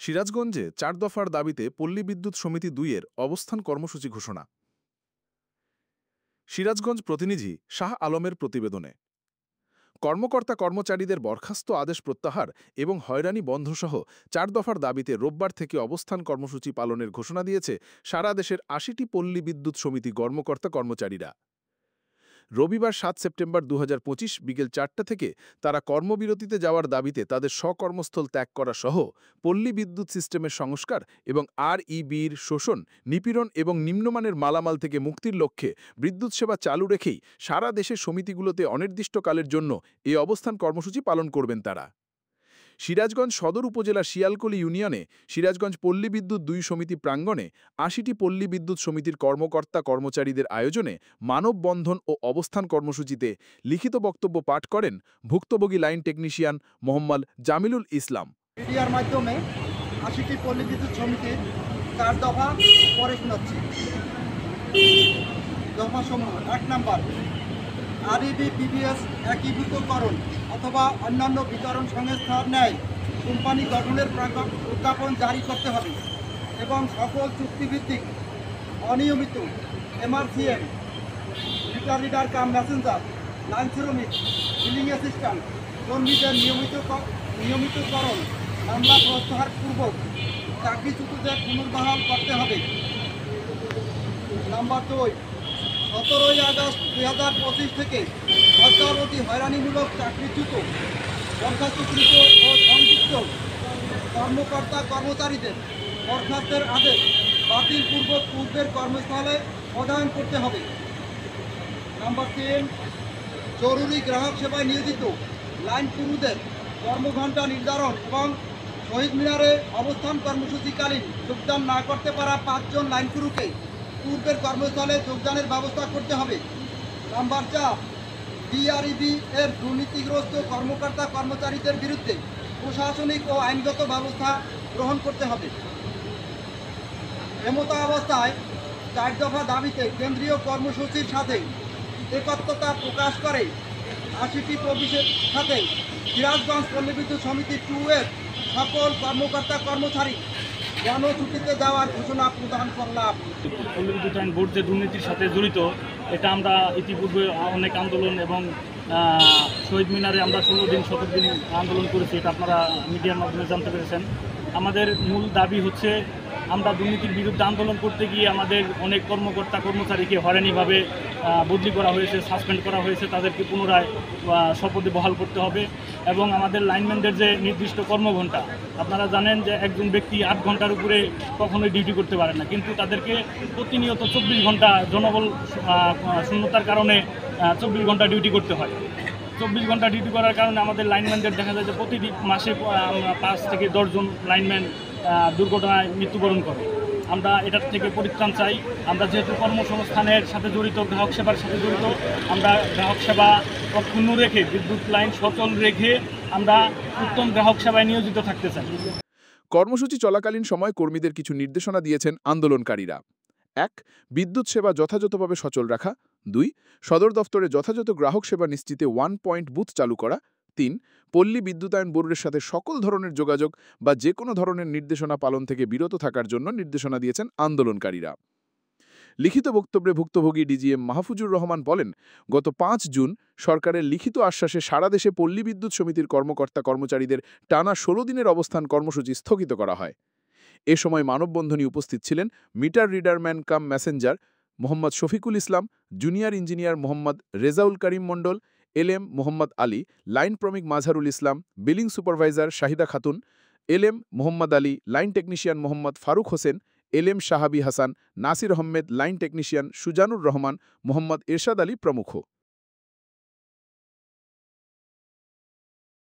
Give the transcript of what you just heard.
সিরাজগঞ্জে ৪ দফার দাবিতে পল্লী বিদ্যুৎ সমিতি ২ এর অবস্থান কর্মসূচি ঘোষণা। সিরাজগঞ্জ প্রতিনিধি শাহ আলমের প্রতিবেদনে কর্মকর্তা কর্মচারীদের বরখাস্ত আদেশ প্রত্যাহার এবং হয়রানি বন্ধসহ ৪ দফার দাবিতে রোববার থেকে অবস্থান কর্মসূচি পালনের ঘোষণা দিয়েছে সারা দেশের ৮০টি পল্লী বিদ্যুৎ সমিতি কর্মকর্তা কর্মচারীরা। রবিবার ৭ সেপ্টেম্বর ২০২৫ বিকেল ৪টা থেকে তারা কর্মবিরতিতে যাওয়ার দাবিতে তাদের স্বকর্মস্থল ত্যাগ করা সহ পল্লী বিদ্যুৎ সিস্টেমের সংস্কার এবং আরইবির শোষণ, নিপীড়ন এবং নিম্নমানের মালামাল থেকে মুক্তির লক্ষ্যে বিদ্যুৎ সেবা চালু রেখেই সারা দেশের সমিতিগুলোতে অনির্দিষ্টকালের জন্য এই অবস্থান কর্মসূচি পালন করবেন তারা। সিরাজগঞ্জ সদর উপজেলা শিয়ালকলি ইউনিয়নে সিরাজগঞ্জ পল্লী বিদ্যুৎ ২ সমিতি প্রাঙ্গণে ৮০টি পল্লী বিদ্যুৎ সমিতির কর্মকর্তা কর্মচারীদের আয়োজনে মানববন্ধন ও অবস্থান কর্মসূচিতে লিখিত বক্তব্য পাঠ করেন ভুক্তভোগী লাইন টেকনিশিয়ান মোহাম্মদ জামিলুল ইসলাম। মিডিয়ার মাধ্যমে ৮০টি পল্লী বিদ্যুৎ সমিতির ৪ দফা পরে শোনাচ্ছি। দফাসমূহ: ১ নম্বর, আরইবি পিবিএস একীভূতকরণ অথবা অন্যান্য বিতরণ সংস্থার ন্যায় কোম্পানি গঠনের প্রজ্ঞাপন জারি করতে হবে এবং সকল চুক্তিভিত্তিক অনিয়মিত MRCM, meter reader cum messenger, line শ্রমিক, বিলিং অ্যাসিস্ট্যান্ট কর্মীদের নিয়মিতকরণ মামলা প্রত্যাহার পূর্বক চাকরিচ্যুতদের পুনর্বহাল করতে হবে। নাম্বার ২, ১৭ই আগস্ট ২০২৫ থেকে অদ্যাবধি হয়রানিমূলক চাকরিচ্যুত, বরখাস্তকৃত ও সংযুক্ত কর্মকর্তা কর্মচারীদের বরখাস্তের আদেশ বাতিলপূর্বক পূর্বের কর্মস্থলে প্রদান করতে হবে। নাম্বার ৩, জরুরি গ্রাহক সেবায় নিয়োজিত লাইন ক্রুদের কর্মঘণ্টা নির্ধারণ এবং শহীদ মিনারে অবস্থান কর্মসূচিকালীন যোগদান না করতে পারা ৫ জন লাইন ক্রুকে পূর্বের কর্মস্থলে যোগদানের ব্যবস্থা করতে হবে। নাম্বার ৪, ডিআরইবি এর দুর্নীতিগ্রস্ত কর্মকর্তা কর্মচারীদের বিরুদ্ধে প্রশাসনিক ও আইনগত ব্যবস্থা গ্রহণ করতে হবে। এমতো অবস্থায় ৪ দফা দাবিতে কেন্দ্রীয় কর্মসূচির সাথে একত্রতা প্রকাশ করে ৮০টি প্রবিশের সাথে সিরাজগঞ্জ পল্লী বিদ্যুৎ সমিতি ২ এর সকল কর্মকর্তা কর্মচারী গণছুটিতে যাওয়ার ঘোষণা প্রদান করলাম। পল্লী বিদ্যুৎ আইন বোর্ড যে দুর্নীতির সাথে জড়িত, এটা আমরা ইতিপূর্বে অনেক আন্দোলন এবং শহীদ মিনারে আমরা ১৬ দিন ১৭ দিন আন্দোলন করেছি, এটা আপনারা মিডিয়ার মাধ্যমে জানতে পেরেছেন। আমাদের মূল দাবি হচ্ছে, আমরা দুর্নীতির বিরুদ্ধে আন্দোলন করতে গিয়ে আমাদের অনেক কর্মকর্তা কর্মচারীকে হয়রানিভাবে বদলি করা হয়েছে, সাসপেন্ড করা হয়েছে, তাদেরকে পুনরায় শপথে বহাল করতে হবে। এবং আমাদের লাইনম্যানদের যে নির্দিষ্ট কর্মঘণ্টা, আপনারা জানেন যে একজন ব্যক্তি ৮ ঘন্টার উপরে কখনোই ডিউটি করতে পারে না, কিন্তু তাদেরকে প্রতিনিয়ত ২৪ ঘন্টা জনবল শূন্যতার কারণে ২৪ ঘন্টা ডিউটি করতে হয়। ২৪ ঘন্টা ডিউটি করার কারণে আমাদের লাইনম্যানদের দেখা যায় যে প্রতি মাসে ৫ থেকে ১০ জন লাইনম্যান দুর্ঘটনায় মৃত্যুবরণ করে। আমরা এটার থেকে পরিত্রাণ চাই। আমরা যেহেতু কর্মসংস্থানের সাথে জড়িত, গ্রাহক সেবার সাথে জড়িত, আমরা গ্রাহক সেবা অক্ষুণ্ণ রেখে, বিদ্যুৎ লাইন সচল রেখে আমরা উত্তম গ্রাহক সেবায় নিয়োজিত থাকতে চাই। কর্মসূচি চলাকালীন সময় কর্মীদের কিছু নির্দেশনা দিয়েছেন আন্দোলনকারীরা। ১. বিদ্যুৎ সেবা যথাযথভাবে সচল রাখা। ২. সদর দফতরে যথাযথ গ্রাহক সেবা নিশ্চিতে 1 পয়েন্ট বুথ চালু করা। ৩. পল্লী বিদ্যুতায়ন বোর্ডের সাথে সকল ধরনের যোগাযোগ বা যে কোনো ধরনের নির্দেশনা পালন থেকে বিরত থাকার জন্য নির্দেশনা দিয়েছেন আন্দোলনকারীরা। লিখিত বক্তব্যে ভুক্তভোগী ডিজিএম মাহফুজুর রহমান বলেন, গত ৫ জুন সরকারের লিখিত আশ্বাসে সারা দেশে পল্লী বিদ্যুৎ সমিতির কর্মকর্তা কর্মচারীদের টানা ১৬ দিনের অবস্থান কর্মসূচি স্থগিত করা হয়। এ সময় মানববন্ধনে উপস্থিত ছিলেন meter reader man cum messenger Mohammad Shafiqul Islam, junior engineer Mohammad Rezaul Karim Mondal, LM Mohammad Ali, line শ্রমিক Mazharul Islam, billing supervisor Shahida Khatun, LM Mohammad Ali, line technician Mohammad Faruk Hossain, LM Shahabi Hasan, Nasir Ahmed, line technician Sujanur Rahman, Mohammad Ershad Ali প্রমুখ।